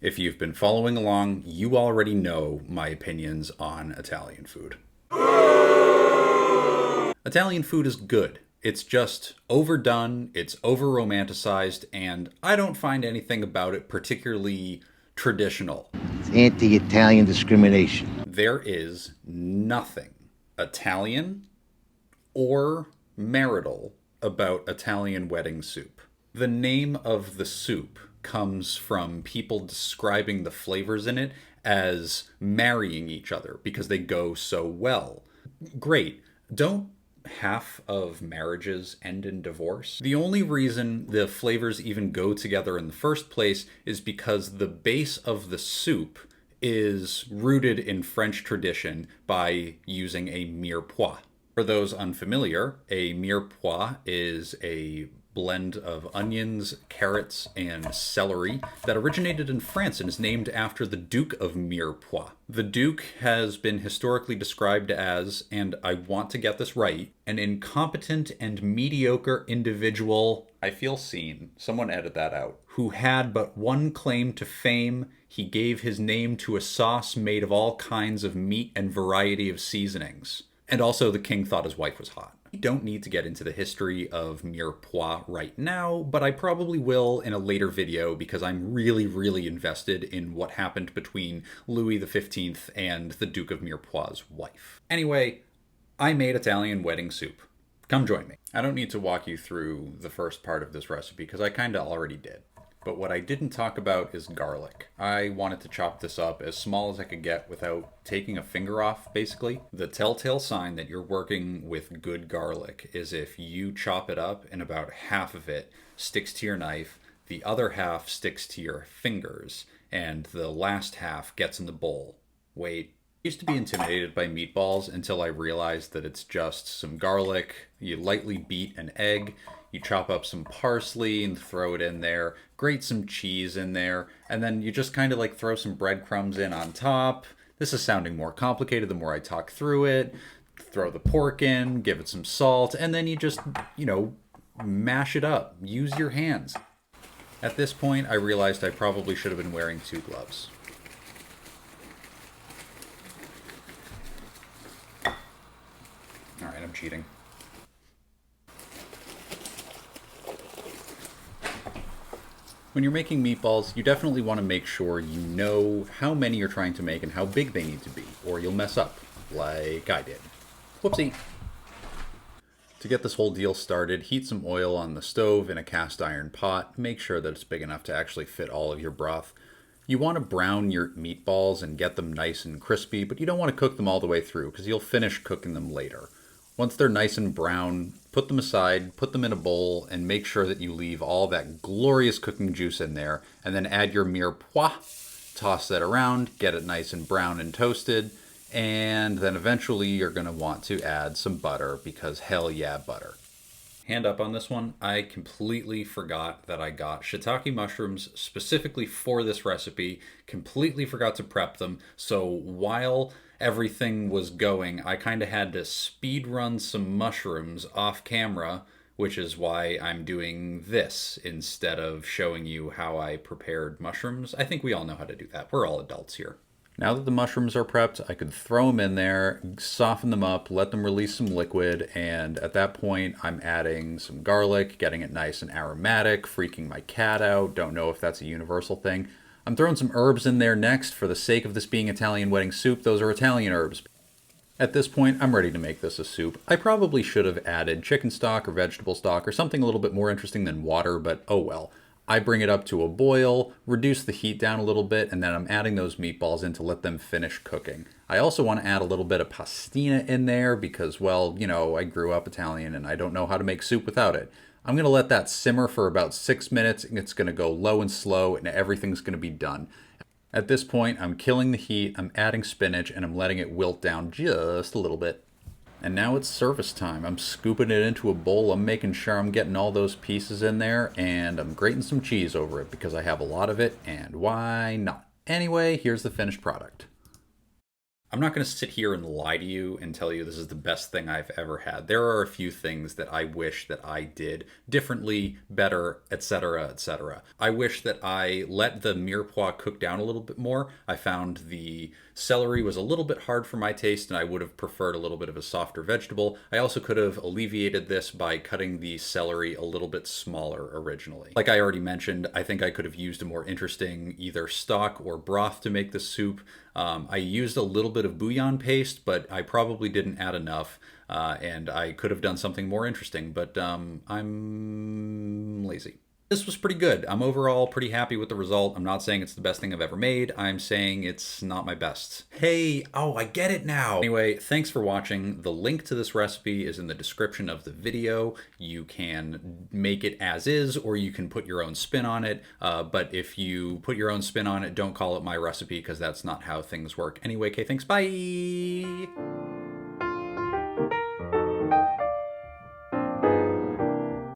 If you've been following along, you already know my opinions on Italian food. Italian food is good. It's just overdone, it's over romanticized, and I don't find anything about it particularly traditional. It's anti-Italian discrimination. There is nothing Italian or marital about Italian wedding soup. The name of the soup comes from people describing the flavors in it as marrying each other because they go so well. Great. Don't half of marriages end in divorce? The only reason the flavors even go together in the first place is because the base of the soup is rooted in French tradition by using a mirepoix. For those unfamiliar, a mirepoix is a blend of onions, carrots, and celery that originated in France and is named after the Duke of Mirepoix. The Duke has been historically described as, and I want to get this right, an incompetent and mediocre individual. I feel seen. Someone edit that out. Who had but one claim to fame. He gave his name to a sauce made of all kinds of meat and variety of seasonings. And also, the king thought his wife was hot. I don't need to get into the history of mirepoix right now, but I probably will in a later video because I'm really invested in what happened between Louis XV and the Duke of Mirepoix's wife. Anyway, I made Italian wedding soup. Come join me. I don't need to walk you through the first part of this recipe because I kinda already did. But what I didn't talk about is garlic. I wanted to chop this up as small as I could get without taking a finger off, basically. The telltale sign that you're working with good garlic is if you chop it up and about half of it sticks to your knife, the other half sticks to your fingers, and the last half gets in the bowl. Wait. I used to be intimidated by meatballs until I realized that it's just some garlic, you lightly beat an egg, you chop up some parsley and throw it in there, grate some cheese in there, and then you just kind of like throw some breadcrumbs in on top. This is sounding more complicated the more I talk through it. Throw the pork in, give it some salt, and then you just, mash it up. Use your hands. At this point, I realized I probably should have been wearing 2 gloves. Alright, I'm cheating. When you're making meatballs, you definitely want to make sure you know how many you're trying to make and how big they need to be, or you'll mess up, like I did. Whoopsie. To get this whole deal started, heat some oil on the stove in a cast iron pot. Make sure that it's big enough to actually fit all of your broth. You want to brown your meatballs and get them nice and crispy, but you don't want to cook them all the way through because you'll finish cooking them later. Once they're nice and brown, put them aside, put them in a bowl, and make sure that you leave all that glorious cooking juice in there, and then add your mirepoix, toss that around, get it nice and brown and toasted, and then eventually you're going to want to add some butter, because hell yeah, butter. Hand up on this one, I completely forgot that I got shiitake mushrooms specifically for this recipe, completely forgot to prep them, so while everything was going, I kind of had to speed run some mushrooms off camera, which is why I'm doing this instead of showing you how I prepared mushrooms. I think we all know how to do that. We're all adults here. Now that the mushrooms are prepped, I could throw them in there, soften them up, let them release some liquid, and at that point I'm adding some garlic, getting it nice and aromatic, freaking my cat out. Don't know if that's a universal thing. I'm throwing some herbs in there next. For the sake of this being Italian wedding soup, those are Italian herbs. At this point, I'm ready to make this a soup. I probably should have added chicken stock or vegetable stock or something a little bit more interesting than water, but oh well. I bring it up to a boil, reduce the heat down a little bit, and then I'm adding those meatballs in to let them finish cooking. I also want to add a little bit of pastina in there because, well, I grew up Italian and I don't know how to make soup without it. I'm going to let that simmer for about 6 minutes, and it's going to go low and slow, and everything's going to be done. At this point, I'm killing the heat, I'm adding spinach, and I'm letting it wilt down just a little bit. And now it's service time. I'm scooping it into a bowl, I'm making sure I'm getting all those pieces in there, and I'm grating some cheese over it because I have a lot of it, and why not? Anyway, here's the finished product. I'm not going to sit here and lie to you and tell you this is the best thing I've ever had. There are a few things that I wish that I did differently, better, etc., etc. I wish that I let the mirepoix cook down a little bit more. I found the celery was a little bit hard for my taste, and I would have preferred a little bit of a softer vegetable. I also could have alleviated this by cutting the celery a little bit smaller originally. Like I already mentioned, I think I could have used a more interesting either stock or broth to make the soup. I used a little bit of bouillon paste, but I probably didn't add enough, and I could have done something more interesting, but I'm lazy. This was pretty good. I'm overall pretty happy with the result. I'm not saying it's the best thing I've ever made. I'm saying it's not my best. Hey, oh, I get it now. Anyway, thanks for watching. The link to this recipe is in the description of the video. You can make it as is, or you can put your own spin on it. But if you put your own spin on it, don't call it my recipe, because that's not how things work. Anyway, okay, thanks, bye.